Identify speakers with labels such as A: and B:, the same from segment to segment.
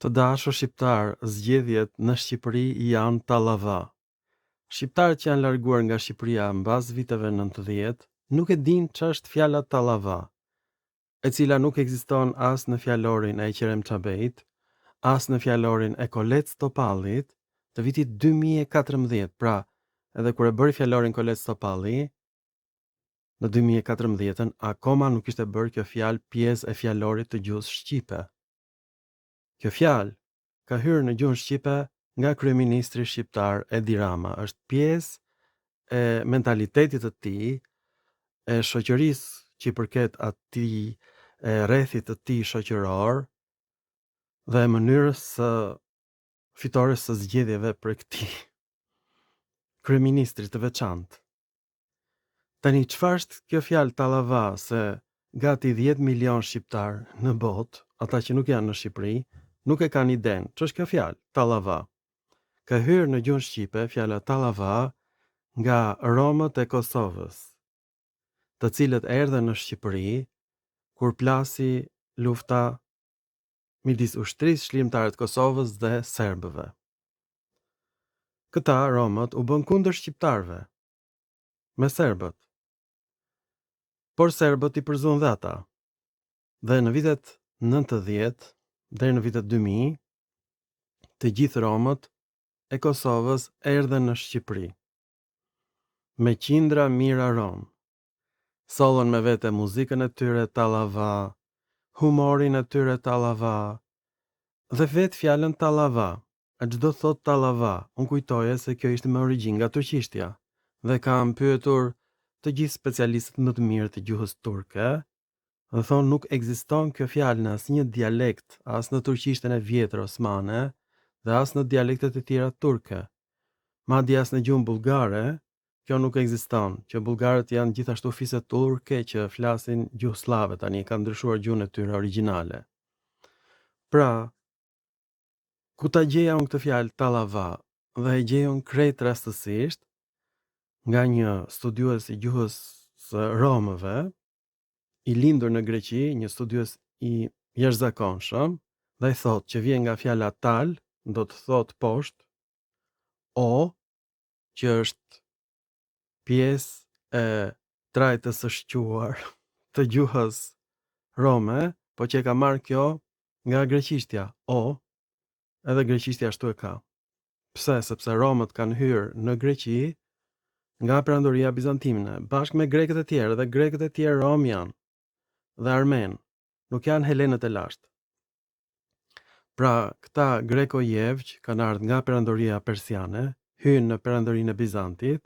A: Të dashur shqiptar, zgjedhjet në Shqipëri janë tallava. Shqiptarët që janë larguar nga Shqipëria mbas viteve 90 nuk e dinë ç'është fjala tallava, e cila nuk ekziston as në fjalorin e Qerem Çabeit, as në fjalorin e Kolec Topallit të vitit 2014. Pra, edhe kur e bëri fjalorin Kolec Topalli në 2014-ën, akoma nuk ishte bërë kjo fjalë pjesë e fjalorit të gjuhës shqipe. Kjo fjalë ka hyrë në gjuhën shqipe nga kryeministri shqiptar Edi Rama. Është pjesë e mentalitetit të tij, e shoqërisë që i përket atij, e rrethit të tij shoqëror dhe e mënyrës së fitores së zgjedhjeve për këtij kryeministri të veçantë. Tani çfarë është kjo fjalë tallava, se gati 10 milion shqiptar në botë, ata që nuk janë në Shqipëri, nuk e kanë iden ç'është kjo fjalë tallava. Ka hyrë në gjuhën shqipe fjala tallava nga romët e Kosovës, të cilët erdhën në Shqipëri kur plasi lufta midis ushtrisë shlirimtare të Kosovës dhe serbëve. Këta romët u bën kundër shqiptarëve me serbët, por serbët i përzun dhe ata. Dhe në vitet 90 deri në vitet 2000, të gjithë romët e Kosovës erdhen në Shqipëri me qindra mira rom. Sollën me vete muzikën e tyre tallava, humorin e tyre tallava dhe vetë fjalën tallava. A çdo thot tallava, unë kujtoje se kjo ishte me origjinë nga turqishtja dhe kam pyetur të gjithë specialistët më të mirë të gjuhës turke dhe thonë nuk ekziston kjo fjalë në asnjë dialekt, as në turqishtën e vjetër osmane dhe as në dialektet e tjera turke. Madje as në gjuhën bullgare, kjo nuk ekziston, që bullgarët janë gjithashtu fise turke që flasin gjuhë slave, tani kanë ndryshuar gjuhën e tyre origjinale. Pra, ku ta gjeja unë këtë fjalë tallava, dhe e gjej unë krejt rastësisht nga një studiues i gjuhës së romëve, i lindur në Greqi, një studiues i jashtëzakonshëm, dhe i thotë që vjen nga fjala tal, do të thotë poshtë, o, që është pjesë e trajtës së shquar të gjuhës rome, po që e ka marrë kjo nga greqishtja, o, edhe greqishtja ashtu e ka. Pse? Sepse romët kanë hyrë në Greqi nga perandoria bizantimine, bashkë me grekët e tjerë, dhe grekët e tjerë rom janë, dhe armen, nuk janë helenët e lashtë. Pra, këta greko-jevq kanë ardhur nga perandoria persiane, hynë në perandorinë e Bizantit,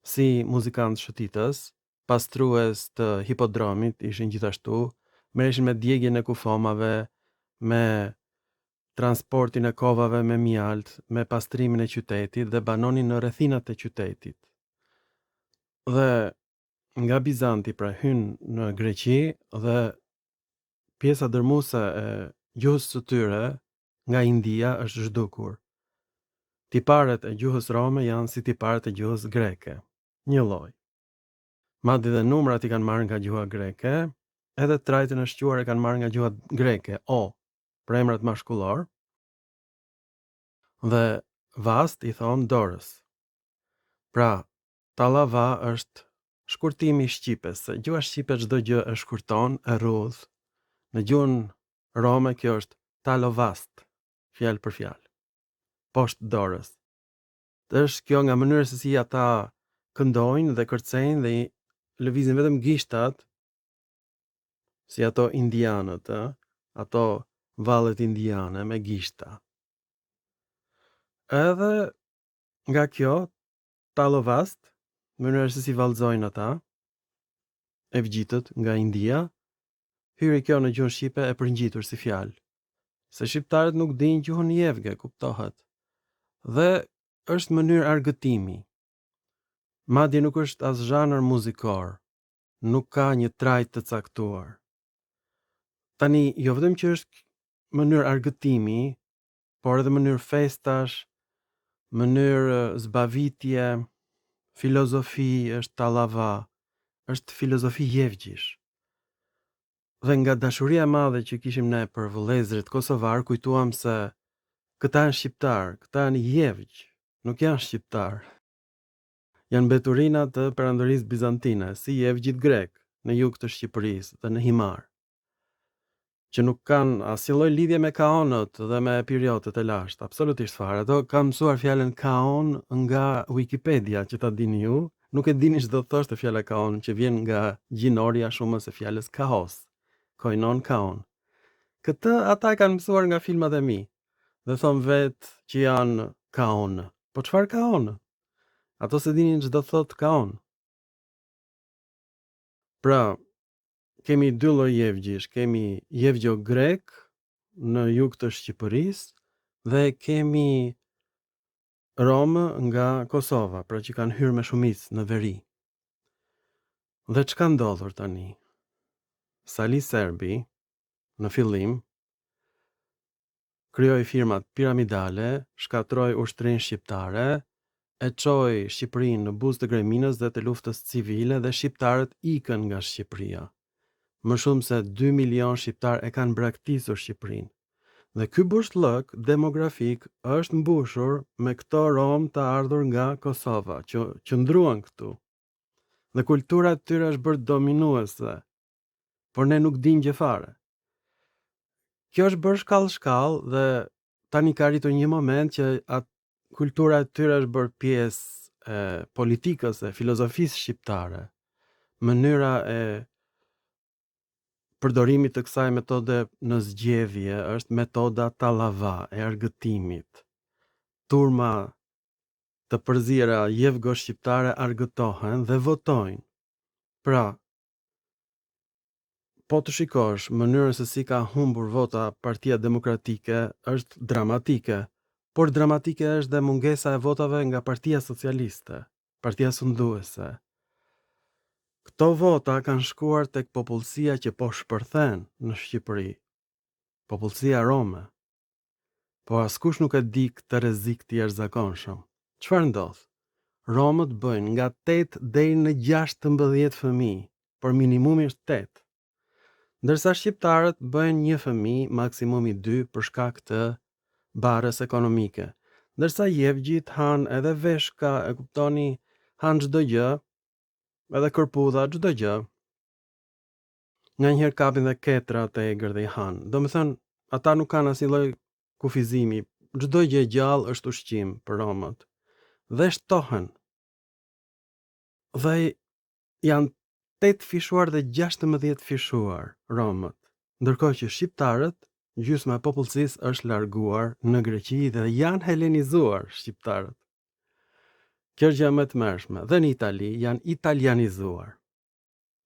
A: si muzikantë shëtitës, pastrues të hipodromit ishin gjithashtu, merreshin me djegjen e kufomave, me transportin e kovave me mjalt, me pastrimin e qytetit dhe banonin në rrethinat e qytetit. Dhe nga Bizanti pra hyn në Greqi dhe pjesa dërmuese e gjuhës së tyre nga India është zhdukur. Tiparet e gjuhës rome janë si tiparet e gjuhës greke, një lloj. Madje dhe numrat i kanë marrë nga gjuha greke, edhe trajtën e shquar e kanë marrë nga gjuha greke, o, për emrat mashkullor, dhe vast i thon dorës. Pra, tallava është shkurtimi i shqipes, se gjuha shqipe çdo gjë e shkurton, e rrudh. Në gjuhën rome kjo është talovast, fjalë për fjalë. Poshtë dorës. Është kjo nga mënyra se si ata këndojnë dhe kërcejnë dhe lëvizin vetëm gishtat, si ato indianët, ato vallet indiane me gishta. Edhe nga kjo talovast, mënyra se si vallëzojnë ata, evgjitët nga India, hyri kjo në gjuhën shqipe e përngjitur si fjalë. Se shqiptarët nuk dinë gjuhën jevge, kuptohet. Dhe është mënyrë argëtimi. Madje nuk është as zhanër muzikor, nuk ka një trajt të caktuar. Tani, jo vetëm që është mënyrë argëtimi, por edhe mënyrë festash, mënyrë zbavitje, filozofi është tallava, është filozofi jevgjish. Dhe nga dashuria e madhe që kishim ne për vëllezërit kosovar, kujtuam se këta janë shqiptar, këta janë jevq, nuk janë shqiptar. Janë mbeturina të perandorisë bizantine, si jevgjit grek në jug të Shqipërisë dhe në Himar, që nuk kanë asnjë lloj lidhje me kaonët dhe me periotët e lashtë, absolutisht fare. Ato kanë mësuar fjalën kaon nga Wikipedia, që ta dini ju, nuk e dini ç'do të thoshte fjala kaon, që vjen nga gjinoria shumës e fjalës kaos. Koinon kaon. Këtë ata e kanë mësuar nga filmat e mi, dhe thonë vetë që janë kaon. Po çfarë kaon? Ato se dinin ç'do thot kaon. Pra, kemi dy lloj jevgjish, kemi jevgjo grek në jug të Shqipërisë dhe kemi romë nga Kosova, pra që kanë hyrë me shumicë në veri. Dhe ç'ka ndodhur tani? Sali Serbi në fillim krijoi firmat piramidale, shkatroi ushtrinë shqiptare, e çoi Shqipërinë në buzë të Greminës dhe të luftës civile dhe shqiptarët ikën nga Shqipëria. Më shumë se 2 milion shqiptar e kanë braktisur Shqipërinë. Dhe ky bushllëk demografik është mbushur me këto rom të ardhur nga Kosova, që qëndruan këtu. Dhe kultura e tyre është bërë dominuese, por ne nuk dimë gjë fare. Kjo është bërë shkallë dhe tani ka arritur një moment që kultura e tyre është bërë pjesë e politikës e filozofisë shqiptare. Mënyra e përdorimit të kësaj metode në zgjedhje është metoda tallava e argëtimit. Turma të përzira jevgo shqiptare argëtohen dhe votojnë. Pra, po të shikosh mënyrën se si ka humbur vota Partia Demokratike është dramatike, por dramatike është dhe mungesa e votave nga Partia Socialiste, Partia Sunduese. Këto vota kanë shkuar tek popullsia që po shpërthen në Shqipëri, popullsia rome. Po askush nuk e di këtë rrezik të jashtëzakonshëm. Çfarë ndodh? Romët bëjnë nga 8 deri në 16 fëmijë, por minimumi është 8. Ndërsa shqiptarët bëjnë 1 fëmijë, maksimumi 2 për shkak të barrës ekonomike. Ndërsa jevgjit han edhe veshka, e kuptoni, han çdo gjë, edhe kërpudha, çdo gjë. Nganjëherë kapin dhe ketra të egër dhe i han. Domethënë, ata nuk kanë asnjë lloj kufizimi. Çdo gjë gjallë është ushqim për romët. Dhe shtohen. Dhe janë 8 fishuar dhe 16 fishuar romët. Ndërkohë që shqiptarët, gjysma e popullsisë është larguar në Greqi dhe janë helenizuar shqiptarët. Kjo është gjë më e tmerrshme. Dhe në Itali janë italianizuar.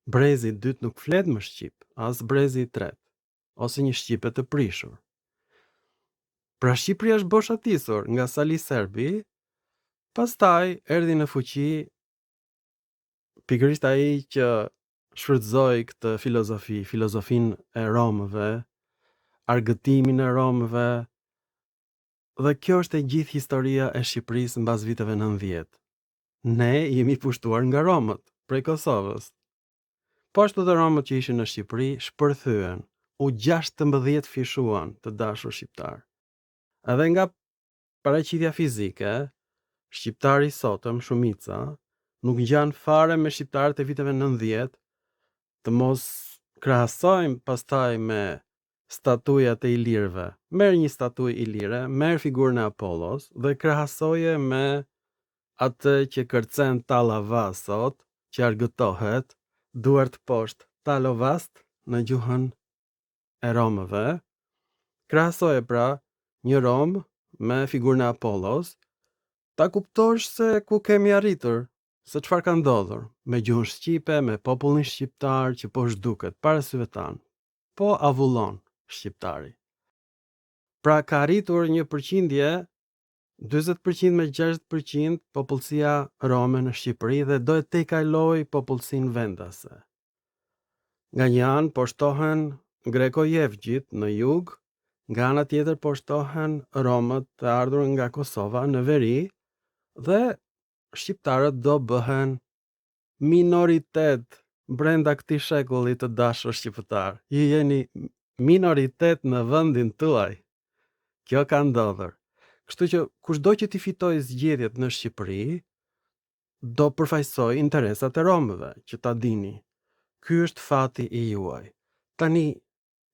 A: Brezi i dytë nuk flet më shqip, as brezi i tretë, ose një shqipe të prishur. Pra Shqipëria është boshatisur nga Sali Serbi, pastaj erdhi në fuqi pikërisht ai që shfrytëzoi këtë filozofinë e romëve, argëtimin e romëve, dhe kjo është e gjithë historia e Shqipërisë mbas viteve 90. Ne jemi pushtuar nga romët prej Kosovës. Po ashtu dhe romët që ishin në Shqipëri shpërthyen, u 16 fishuan të dashur shqiptar. Edhe nga paraqitja fizike, shqiptari sotëm, shumica, nuk ngjan fare me shqiptarët e viteve 90, të mos krahasojmë pastaj me statujat e ilirëve. Merr një statujë ilire, merr figurën e Apollos dhe krahasoje me atë që kërcen tallava sot, që argëtohet, duart poshtë, talovast në gjuhën e romëve. Krahasoje pra një rom me figurën e Apollos, ta kuptosh se ku kemi arritur, se çfarë ka ndodhur me gjuhën shqipe, me popullin shqiptar që po zhduket para syve tanë. Po avullon shqiptari. Pra ka arritur një përqindje 40% me 60% popullsia rome në Shqipëri dhe do të kaloj popullsinë vendase. Nga një anë po shtohen greko-jevgjit në jug, nga ana tjetër po shtohen romët të ardhur nga Kosova në veri dhe shqiptarët do bëhen minoritet brenda këtij shekulli të dashur shqiptar. Ju jeni minoritet në vendin tuaj. Kjo ka ndodhur. Kështu që kushdo që ti fitojë zgjedhjet në Shqipëri, do përfaqësoj interesat e romëve, që ta dini. Ky është fati i juaj. Tani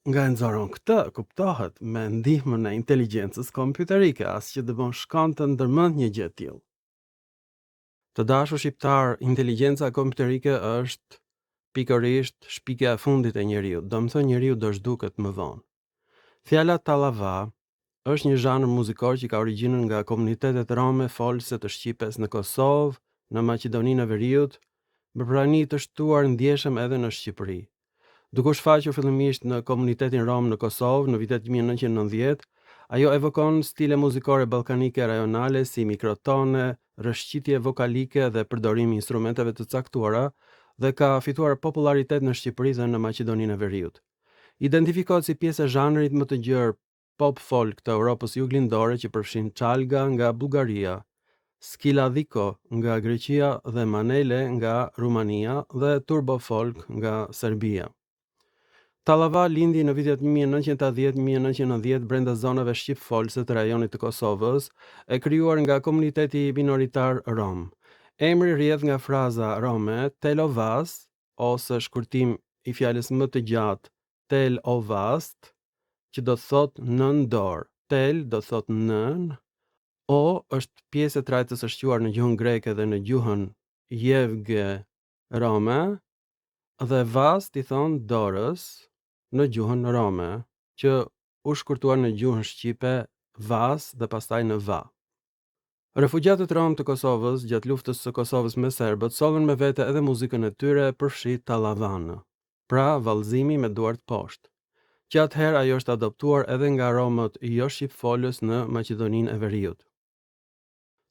A: nga e nxorën këtë, kuptohet, me ndihmën e inteligjencës kompjuterike, as që dëmon shkon të ndërmend një gjë tillë. Të dashur shqiptar, inteligjenca kompjuterike është pikërisht shpikja e fundit e njeriu, do të thonë njeriu do zhduket më vonë. Fjala tallava është një zhanër muzikor që ka origjinën nga komunitetet rome folëse të shqipes në Kosovë, në Maqedoninë e Veriut, me prani të shtuar ndjeshëm edhe në Shqipëri. Duke u shfaqur fillimisht në komunitetin rom në Kosovë në vitet 1990, ajo evokon stile muzikore ballkanike rajonale si mikrotone, rëshqitje vokalike dhe përdorimi instrumenteve të caktuara dhe ka fituar popularitet në Shqipëri dhe në Maqedoninë e Veriut. Identifikohet si pjesë e zhanrit më të gjerë pop folk të Europës juglindore që përfshin çalga nga Bullgaria, skiladiko nga Greqia dhe manele nga Rumania dhe turbo folk nga Serbia. Tallava lindi në vitet 1980-1990 brenda zonave shqip folse të rajonit të Kosovës, e krijuar nga komuniteti minoritar rom. Emri rrjedh nga fraza rome telovas, ose shkurtim i fjalës më të gjatë tel ovast, që do të thotë nën dorë. Tel do të thotë nën, o është pjesë e trajtës së shquar në gjuhën greke dhe në gjuhën jevge rome, dhe vast i thon dorës në gjuhën rome, që u shkurtuar në gjuhën shqipe vas dhe pastaj në va. Refugjatët rom të Kosovës gjatë luftës së Kosovës me serbët sollën me vete edhe muzikën e tyre përfshi tallavan, pra vallëzimi me duart poshtë, që atëherë ajo është adoptuar edhe nga romët jo shqipfolës në Maqedoninë e Veriut.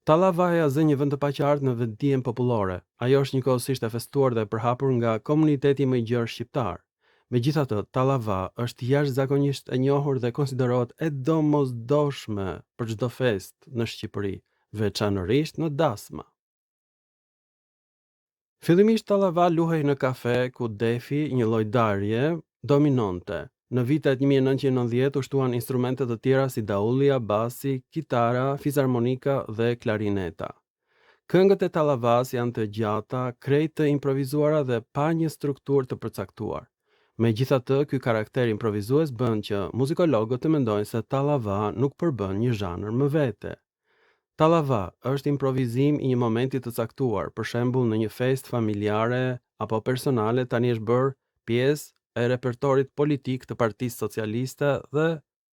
A: Tallavaja zë një vend të paqartë në vetdijen popullore. Ajo është njëkohësisht e festuar dhe e përhapur nga komuniteti më i gjerë shqiptar. Megjithatë, tallava është jashtëzakonisht e njohur dhe konsiderohet e domosdoshme për çdo festë në Shqipëri, veçanërisht në dasma. Fillimisht tallava luhej në kafe ku defi, një lloj darje, dominonte. Në vitet 1990 u shtuan instrumente të tjera si daullia, basi, kitara, fizarmonika dhe klarineta. Këngët e tallavas janë të gjata, krejt të improvizuara dhe pa një strukturë të përcaktuar. Megjithatë, ky karakter improvizues bën që muzikologët të mendojnë se tallava nuk përbën një zhanër më vete. Tallava është improvizim i një momenti të caktuar, për shembull në një festë familjare apo personale, tani është bërë pjesë e repertorit politik të Partisë Socialiste dhe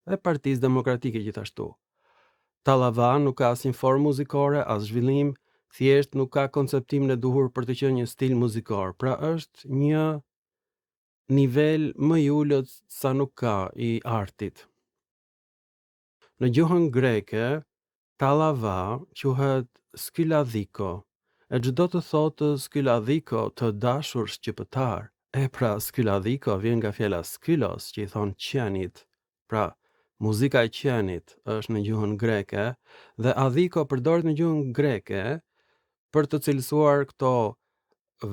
A: e Partisë Demokratike gjithashtu. Tallava nuk ka asnjë formë muzikore, as zhvillim, thjesht nuk ka konceptimin e duhur për të qenë një stil muzikor, pra është një nivel më i ulët sa nuk ka i artit. Në gjuhën greke, tallava quhet skyladhiko, e çdo të thotë skyladhiko të dashur shqiptar. Pra, skyladhiko vjen nga fjala skylos, që i thon qenit. Pra, muzika e qenit është në gjuhën greke dhe adhiko përdoret në gjuhën greke për të cilësuar këto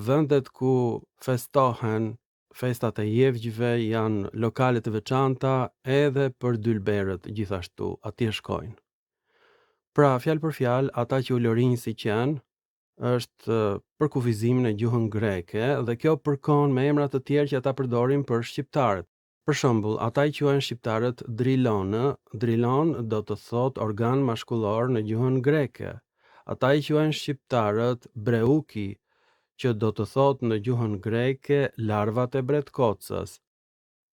A: vendet ku festohen, festat e jevgjve, janë lokale të veçanta, edhe për dylberët gjithashtu, atje shkojnë. Pra, fjalë për fjalë, ata që u lorinj si qenë, është për kufizimin e gjuhën greke dhe kjo përkon me emra të tjerë që ata përdorin për shqiptarët. Për shembull, ata i quajnë shqiptarët drilonë, drilon do të thotë organ mashkullor në gjuhën greke. Ata i quajnë shqiptarët breuki, që do të thotë në gjuhën greke larvat e bretkocës.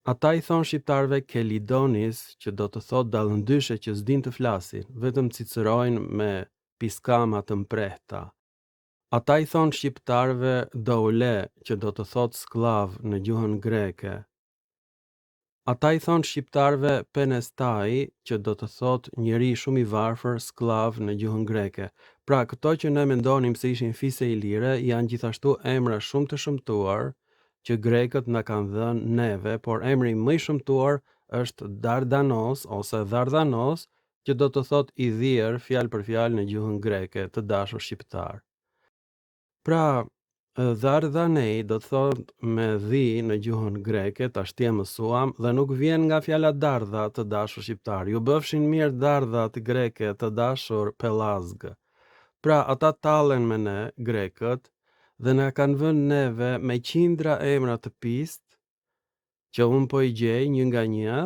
A: Ata i thon shqiptarëve kelidonis, që do të thotë dallëndyshe që s'din të flasin, vetëm cicërojnë me piskama të mprehta. Ata i thon shqiptarëve doule, që do të thotë sklav në gjuhën greke. Ata i thon shqiptarëve penestai, që do të thotë njeri shumë i varfër, sklav në gjuhën greke. Pra, këto që ne mendonim se ishin fise i lire, janë gjithashtu emra shumë të shëmtuar, që grekët na kanë dhënë neve, por emri më i shëmtuar është Dardanos ose Dhardanos, që do të thotë i dhier fjalë për fjalë në gjuhën greke, të dashur shqiptar. Pra, Dardhanei do të thot me dhi në gjuhën greke, tash ti e mësuam, dhe nuk vjen nga fjala dardha të dashur shqiptar. Ju bëfshin mirë dardhat greke të dashur pelazg. Pra ata tallen me ne, grekët, dhe na kanë vënë neve me qindra emra të pist, që unë po i gjej një nga një,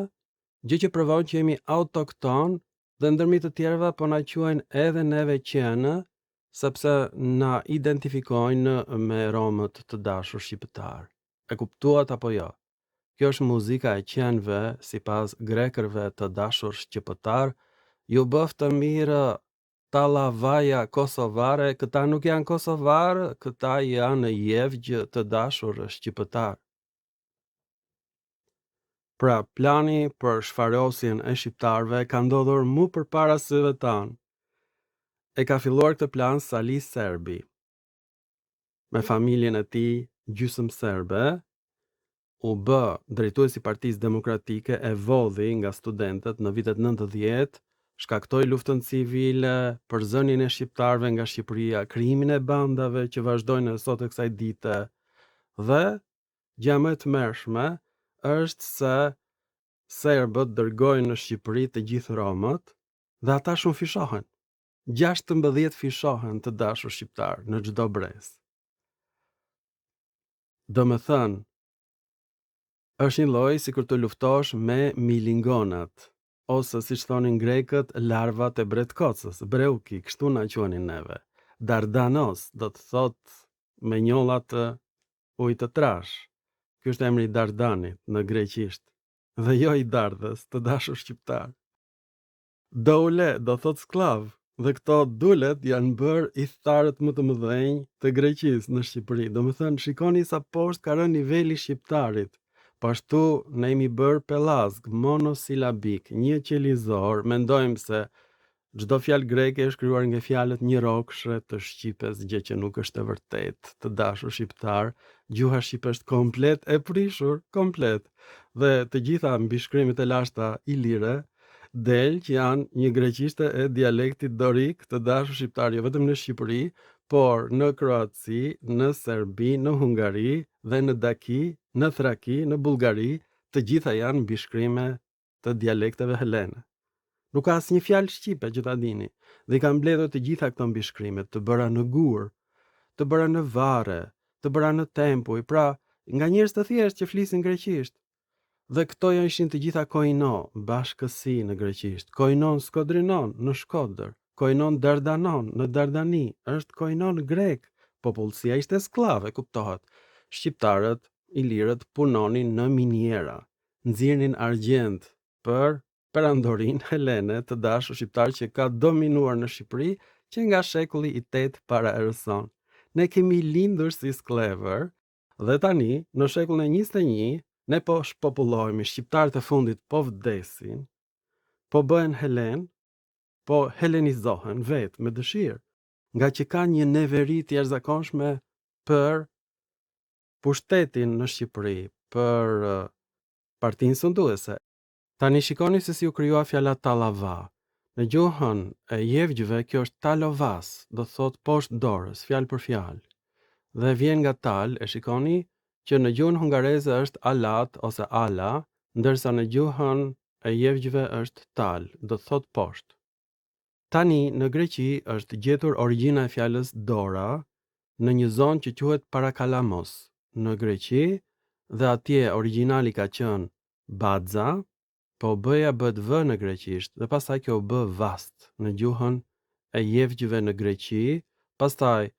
A: gjë që provon që jemi autokton dhe ndërmjet të tjerëve po na quajnë edhe neve qenë, sepse na identifikojnë me romët të dashur shqiptar. E kuptuat apo jo? Kjo është muzika e qenëve, sipas grekërve të dashur shqiptar, ju bëf të mirë tallavaja kosovare, këta nuk janë kosovarë, këta janë jevgjë të dashur shqiptar. Pra, plani për shfarosjen e shqiptarëve ka ndodhur mu përpara syve tanë. E ka filluar këtë plan Sali Serbi, me familjen e tij gjysmë serbe, u bë drejtuesi i Partisë Demokratike, e vodhi nga studentët në vitet 90, shkaktoi luftën civile, përzënien e shqiptarëve nga Shqipëria, krijimin e bandave që vazhdojnë sot e kësaj dite. Dhe gjë më e tmerrshme është se serbët dërgojnë në Shqipëri të gjithë romët dhe ata shumë fishohen. 16 fishohen të dashur shqiptar në çdo brez. Do me thënë, është një lloj si kur të luftosh me milingonat, ose si thonin grekët, larvat e bretkocës, breuki, kështu na quanin neve. Dardanos do të thot me njollat të ujë të trash. Ky është emri i Dardanit në greqisht, dhe jo i dardhës, të dashur shqiptar. Doule do thot sklav, dhe këto dulet janë bërë i tharët më të mëdhenj të Greqisë në Shqipëri. Do më thënë, shikoni sa poshtë ka rënë niveli shqiptarit. Pashtu ne jemi bërë pelazg, monosilabik, një qelizor, mendojmë se çdo fjalë greke është krijuar nga fjalët një rokshë të shqipes, gjë që nuk është e vërtetë, të dashur shqiptar. Gjuha shqipe është komplet e prishur, komplet. Dhe të gjitha mbishkrimet e lashta ilire del që janë një greqishte e dialektit dorik të dashur shqiptar, jo vetëm në Shqipëri, por në Kroaci, në Serbi, në Hungari dhe në Daki, në Thraki, në Bullgari, të gjitha janë mbishkrime të dialekteve helene. Nuk ka asnjë fjalë shqipe që ta dini, dhe i kanë mbledhur të gjitha këto mbishkrime të bëra në gur, të bëra në varre, të bëra në tempuj, pra nga njerëz të thjeshtë që flisin greqisht. Dhe këto ishin të gjitha koino, bashkësi në greqisht. Koinon skodrinon në Shkodër, koinon dardanon në Dardani, është koinon grek. Popullsia ishte sklave, kuptohet. Shqiptarët, ilirët punonin në miniera, nxirrnin argjend për perandorin helene të dashur shqiptar që ka dominuar në Shqipëri që nga shekulli i 8 para erës sonë. Ne kemi lindur si sklever dhe tani në shekullin e 21 ne po shpopullohemi, shqiptarët e fundit po vdesin, po bëhen helen, po helenizohen vetë me dëshirë, nga që ka një neveri të jashtëzakonshme për pushtetin në Shqipëri, për partinë sunduese. Tani shikoni se si u krijua fjala tallava. Në gjuhën e jevgjëve kjo është talovas, do thot poshtë dorës, fjalë për fjalë. Dhe vjen nga tal, e shikoni, që në gjuhën hungareze është alat ose ala, ndërsa në gjuhën e jevgjëve është tal, do thot poshtë. Tani në Greqi është gjetur origjina e fjalës dora në një zonë që quhet Parakalamos në Greqi, dhe atje origjinali ka qenë badza, po bëja bëhet vë në greqisht dhe pastaj kjo bë vast në gjuhën e jevgjëve në Greqi, pastaj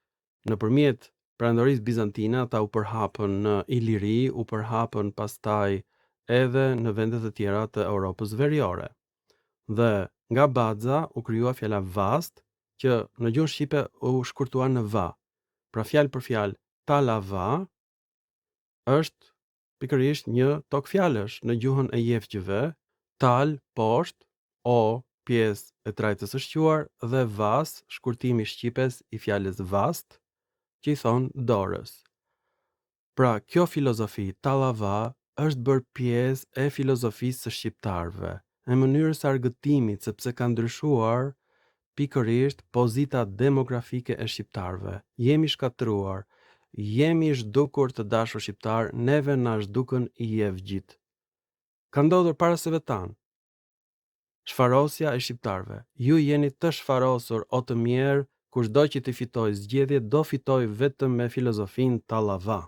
A: nëpërmjet perandorisë bizantine ata u përhapën në Iliri, u përhapën pastaj edhe në vende të tjera të Europës Veriore. Dhe nga badza u krijua fjala vast, që në gjuhën shqipe u shkurtua në va. Pra fjalë për fjalë, talava është pikërisht një tokë fjalësh në gjuhën e jevgjëve, tal poshtë, o pjesë e trajtës së shquar dhe vas, shkurtimi shqipes i fjalës vast, që i thon dorës. Pra, kjo filozofi tallava është bërë pjesë e filozofisë së shqiptarëve, në mënyrës argëtimit sepse ka ndryshuar pikërisht pozita demografike e shqiptarëve. Jemi shkatruar, Jemi zhdukur të dashur shqiptar, neve na zhdukën i gjithë. Ka ndodhur para se vetan. Shfarosja e shqiptarve. Ju jeni të shfarosur o të mjerë, kushdo që të fitoj zgjedhje do fitoj vetëm me filozofinë Tallava.